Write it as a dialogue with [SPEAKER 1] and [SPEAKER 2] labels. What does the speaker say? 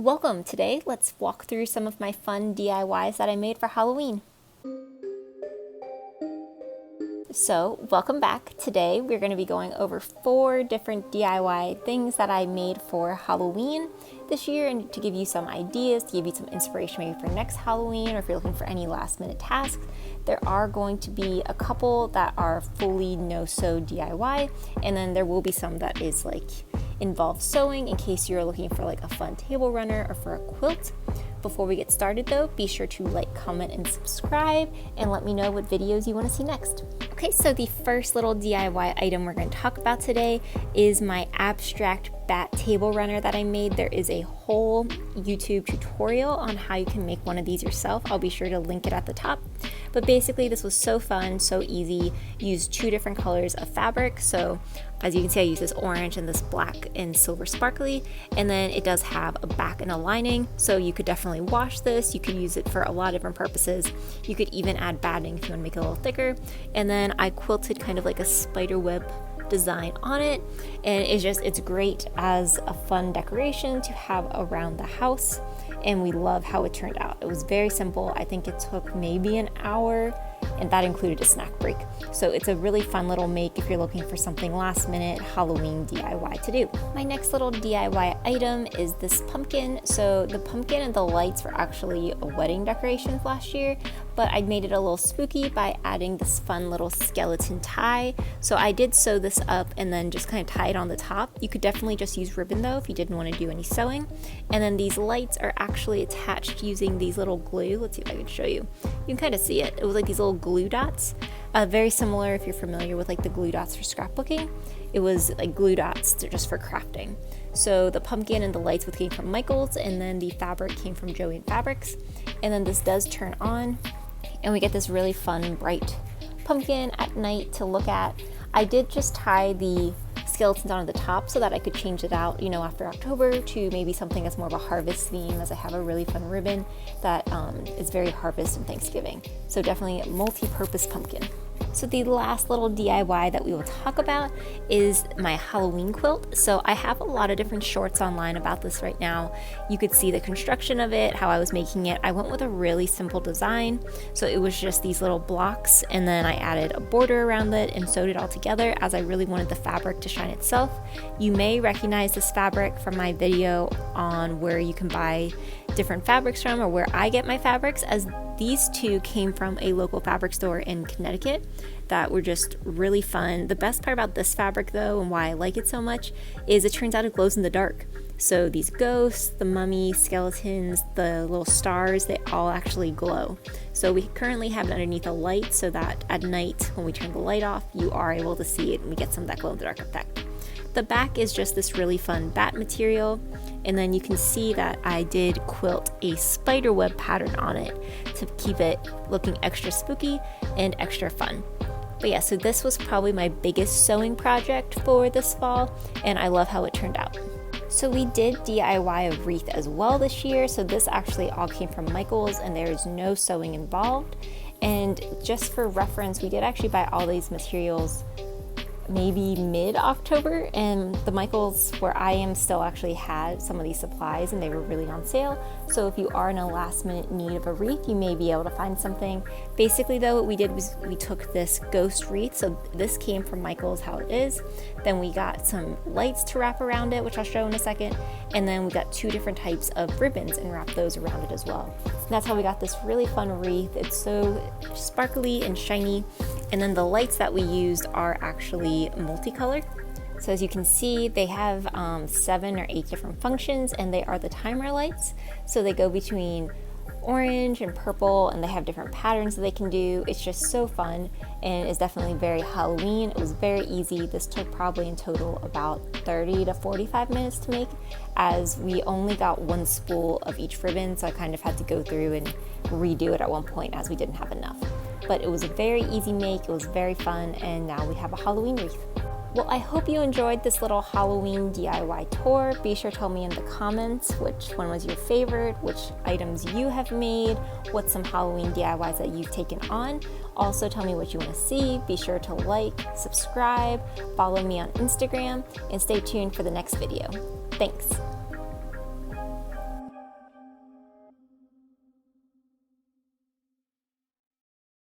[SPEAKER 1] Welcome! Today, let's walk through some of my fun DIYs that I made for Halloween. So, welcome back. Today, we're going to be going over 4 different DIY things that I made for Halloween this year, and to give you some ideas, to give you some inspiration maybe for next Halloween, or if you're looking for any last minute tasks. There are going to be a couple that are fully no-sew DIY, and then there will be some that is involve sewing in case you're looking for a fun table runner or for a quilt. Before we get started though, be sure to like, comment, and subscribe, and let me know what videos you want to see next. Okay, so the first little DIY item we're going to talk about today is my abstract bat table runner that I made. There is a whole YouTube tutorial on how you can make one of these yourself. I'll be sure to link it at the top. But basically this was so fun, so easy. Used 2 different colors of fabric. So as you can see, I use this orange and this black and silver sparkly. And then it does have a back and a lining. So you could definitely wash this. You could use it for a lot of different purposes. You could even add batting if you want to make it a little thicker. And then I quilted kind of like a spider web design on it, and it's great as a fun decoration to have around the house, and we love how it turned out. It was very simple. I think it took maybe an hour, and that included a snack break. So it's a really fun little make if you're looking for something last minute Halloween DIY to do. My next little DIY item is this pumpkin. So the pumpkin and the lights were actually a wedding decorations last year, but I made it a little spooky by adding this fun little skeleton tie. So I did sew this up and then just kind of tie it on the top. You could definitely just use ribbon though if you didn't want to do any sewing. And then these lights are actually attached using these little glue. Let's see if I can show you. You can kind of see it. It was like these little glue dots. Very similar if you're familiar with the glue dots for scrapbooking. It was like glue dots just for crafting. So the pumpkin and the lights came from Michael's, and then the fabric came from Joanne Fabrics. And then this does turn on, and we get this really fun, bright pumpkin at night to look at. I did just tie the skeletons on the top so that I could change it out, after October to maybe something that's more of a harvest theme, as I have a really fun ribbon that is very harvest and Thanksgiving. So definitely a multi-purpose pumpkin. So the last little DIY that we will talk about is my Halloween quilt. So I have a lot of different shorts online about this right now. You could see the construction of it, how I was making it. I went with a really simple design. So it was just these little blocks, and then I added a border around it and sewed it all together, as I really wanted the fabric to shine itself. You may recognize this fabric from my video on where you can buy different fabrics from, or where I get my fabrics, as these 2 came from a local fabric store in Connecticut that were just really fun. The best part about this fabric though, and why I like it so much, is it turns out it glows in the dark. So these ghosts, the mummy, skeletons, the little stars, they all actually glow. So we currently have it underneath a light so that at night when we turn the light off, you are able to see it and we get some of that glow in the dark effect. The back is just this really fun bat material, and then you can see that I did quilt a spider web pattern on it to keep it looking extra spooky and extra fun. But yeah, so this was probably my biggest sewing project for this fall, and I love how it turned out. So we did DIY a wreath as well this year, so this actually all came from Michael's and there is no sewing involved. And just for reference, we did actually buy all these materials maybe mid-October, and the Michael's where I am still actually had some of these supplies and they were really on sale. So if you are in a last minute need of a wreath, you may be able to find something. Basically though, what we did was we took this ghost wreath, so this came from Michael's how it is. Then we got some lights to wrap around it, which I'll show in a second. And then we got 2 different types of ribbons and wrapped those around it as well. And that's how we got this really fun wreath. It's so sparkly and shiny. And then the lights that we used are actually multicolored. So as you can see, they have 7 or 8 different functions, and they are the timer lights. So they go between orange and purple, and they have different patterns that they can do. It's just so fun, and it's definitely very Halloween. It was very easy. This took probably in total about 30 to 45 minutes to make, as we only got 1 spool of each ribbon, so I kind of had to go through and redo it at one point as we didn't have enough. But it was a very easy make, it was very fun, and now we have a Halloween wreath. Well, I hope you enjoyed this little Halloween DIY tour. Be sure to tell me in the comments which one was your favorite, which items you have made, what's some Halloween DIYs that you've taken on. Also tell me what you want to see. Be sure to like, subscribe, follow me on Instagram, and stay tuned for the next video. Thanks.